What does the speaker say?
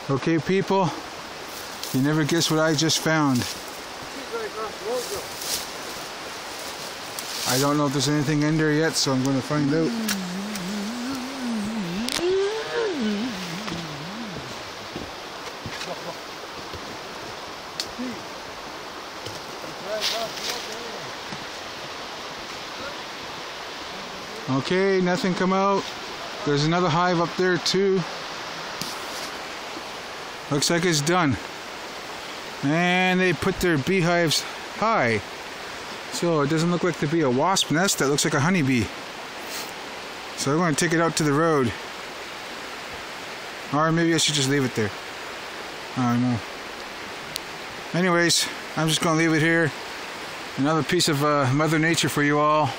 Okay, people, you never guess what I just found. I don't know if there's anything in there yet, so I'm going to find out. Okay, nothing come out. There's another hive up there too. Looks like it's done. And they put their beehives high. So it doesn't look like to be a wasp nest, that looks like a honeybee. So I'm going to take it out to the road. Or maybe I should just leave it there. I don't know. Anyways, I'm just going to leave it here. Another piece of Mother Nature for you all.